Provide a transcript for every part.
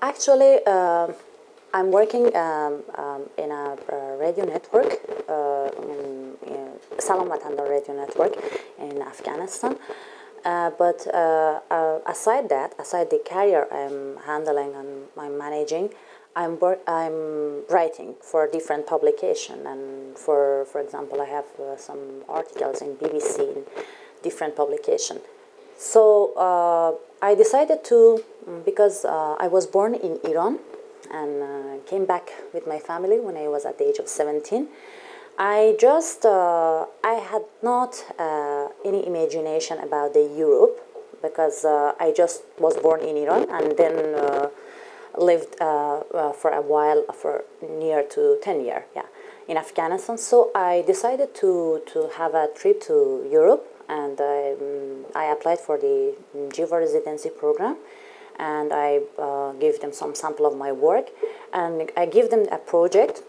Actually, I'm working in a radio network, in Salam Watan radio network in Afghanistan. But aside the career I'm handling and I'm managing, I'm writing for different publication, and for example, I have some articles in BBC in different publication. So I decided to, because I was born in Iran and came back with my family when I was at the age of 17. I had not any imagination about the Europe, because I just was born in Iran and then lived for a while, for near to 10 years, yeah, in Afghanistan. So I decided to have a trip to Europe, and I applied for the GIVA residency program, and I gave them some sample of my work, and I give them a project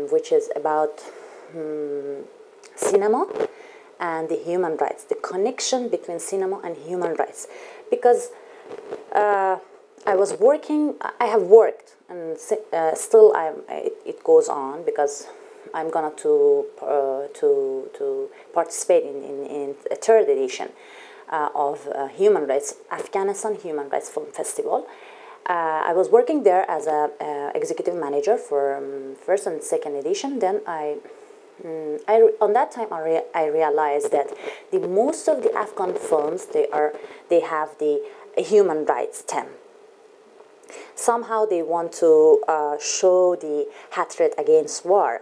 which is about cinema and the human rights, the connection between cinema and human rights. Because I have worked, and still it goes on, because I'm gonna to participate in a third edition of Human Rights, Afghanistan Human Rights Film Festival. I was working there as a executive manager for first and second edition. Then on that time I realized that the most of the Afghan films, they have the human rights theme. Somehow they want to show the hatred against war.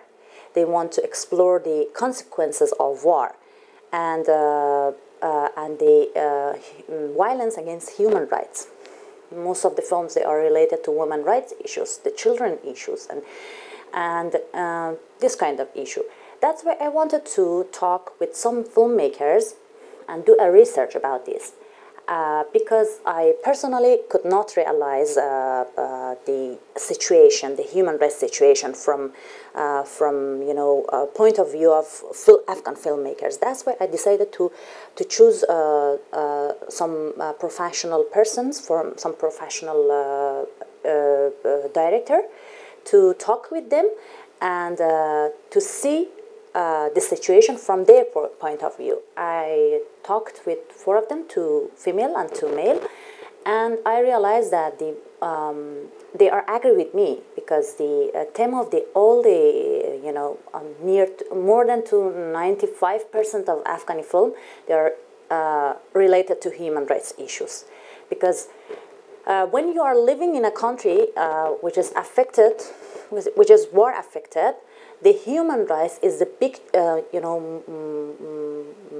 They want to explore the consequences of war, and the violence against human rights. Most of the films, they are related to women rights issues, the children issues, and this kind of issue. That's why I wanted to talk with some filmmakers and do a research about this, because I personally could not realize the situation, the human rights situation from point of view of Afghan filmmakers. That's why I decided to choose some professional persons, from some professional director, to talk with them and to see the situation from their point of view. I talked with 4 of them, 2 female and 2 male, and I realized that they are agree with me, because the theme of all the more than to 95% of Afghani film, they are related to human rights issues. Because when you are living in a country which is affected, which is war affected, the human rights is the big,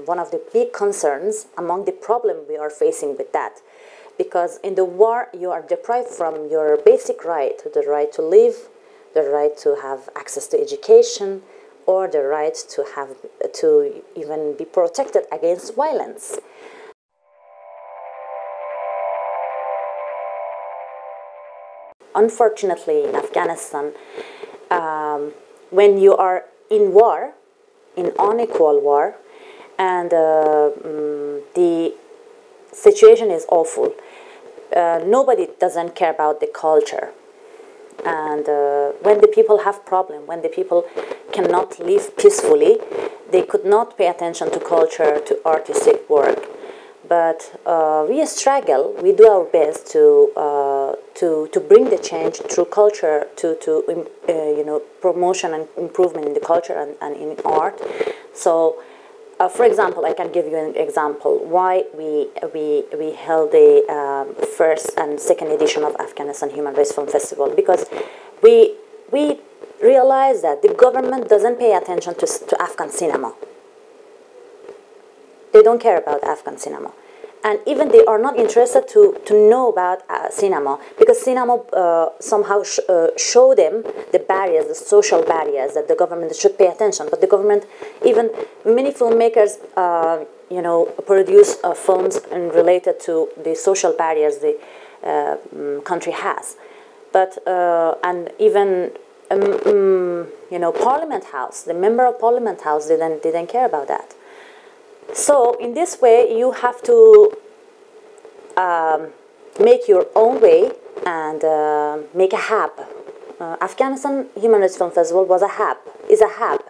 one of the big concerns among the problem we are facing with that. Because in the war, you are deprived from your basic right, the right to live, the right to have access to education, or the right to even be protected against violence. Unfortunately, in Afghanistan, when you are in war, in unequal war, and the situation is awful, nobody doesn't care about the culture. And when the people have problem, when the people cannot live peacefully, they could not pay attention to culture, to artistic work. But we struggle, we do our best to bring the change through culture, to promotion and improvement in the culture and in art. So, for example, I can give you an example why we held the first and second edition of Afghanistan Human Rights Film Festival, because we realized that the government doesn't pay attention to Afghan cinema. They don't care about Afghan cinema. And even they are not interested to know about cinema, because cinema somehow show them the barriers, the social barriers that the government should pay attention. But the government, even many filmmakers, produce films related to the social barriers the country has. But and even Parliament House, the member of Parliament House didn't care about that. So in this way, you have to make your own way and make a hub. Afghanistan Human Rights Film Festival was a hub, is a hub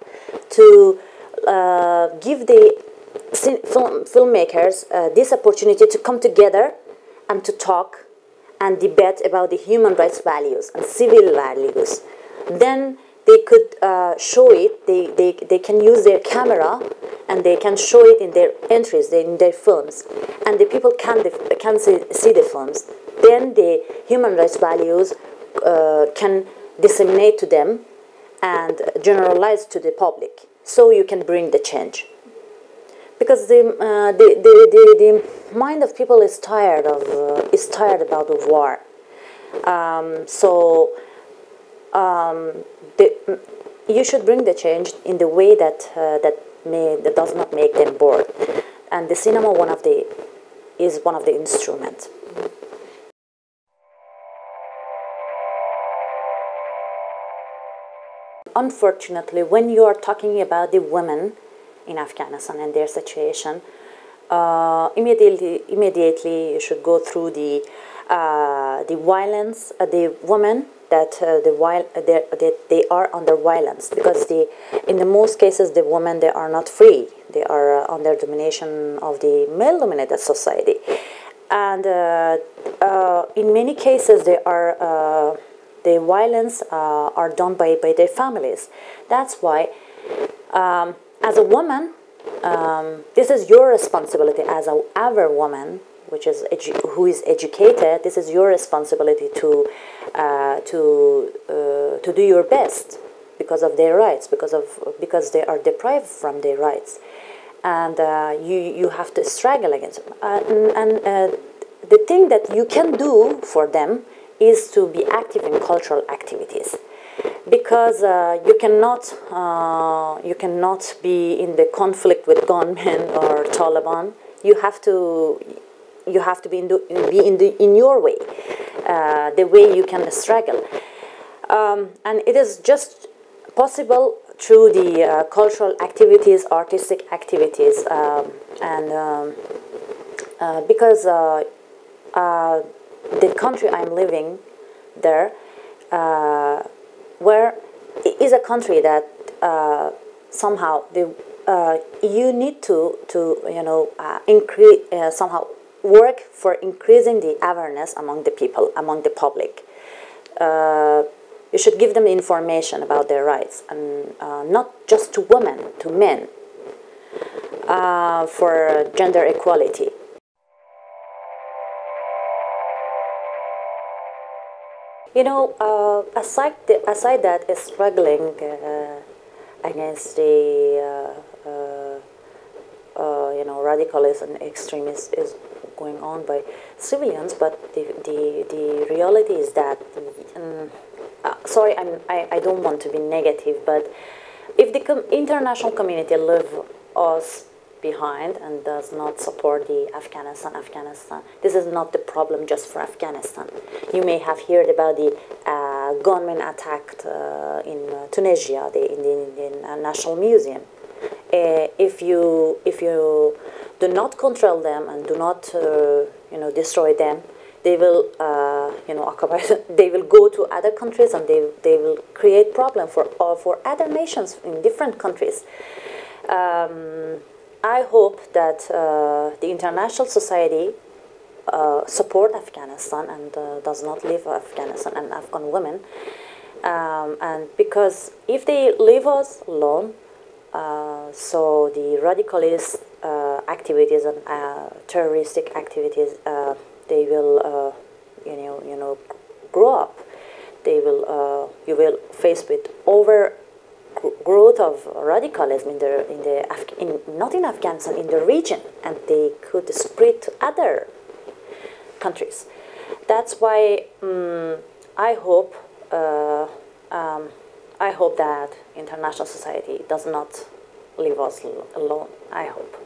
to give the filmmakers this opportunity to come together and to talk and debate about the human rights values and civil values. Then they could show it, they can use their camera and they can show it in their entries, in their films, and the people can see the films. Then the human rights values can disseminate to them and generalize to the public, so you can bring the change. Because the mind of people is tired about the war. You should bring the change in the way that does not make them bored, and the cinema is one of the instruments. Unfortunately, when you are talking about the women in Afghanistan and their situation, immediately you should go through the violence, the women that they are under violence, because in the most cases the women, they are not free, they are under domination of the male-dominated society, and in many cases they are the violence are done by their families. That's why as a woman, this is your responsibility as every woman who is educated. This is your responsibility to do your best because of their rights, because they are deprived from their rights, and you have to struggle against them. The thing that you can do for them is to be active in cultural activities, because you cannot be in the conflict with gunmen or Taliban. You have to be in your way, the way you can struggle, and it is just possible through the cultural activities, artistic activities, because the country I'm living there, where it is a country that somehow you need to increase, somehow work for increasing the awareness among the people, among the public. You should give them information about their rights, and not just to women, to men, for gender equality. Aside that, struggling against the radicalism and extremism is going on by civilians, but the reality is that, sorry, I don't want to be negative, but if the international community leaves us behind and does not support the Afghanistan, this is not the problem just for Afghanistan. You may have heard about the gunmen attacked in Tunisia, in the National Museum. If you do not control them and do not destroy them, they will occupy. They will go to other countries, and they will create problem for other nations in different countries. I hope that the international society support Afghanistan and does not leave Afghanistan and Afghan women, and because if they leave us alone, so the radicalist activities and terroristic activities, they will grow up. They will you will face with growth of radicalism not in Afghanistan, in the region, and they could spread to other countries. That's why I hope that international society does not leave us alone. I hope.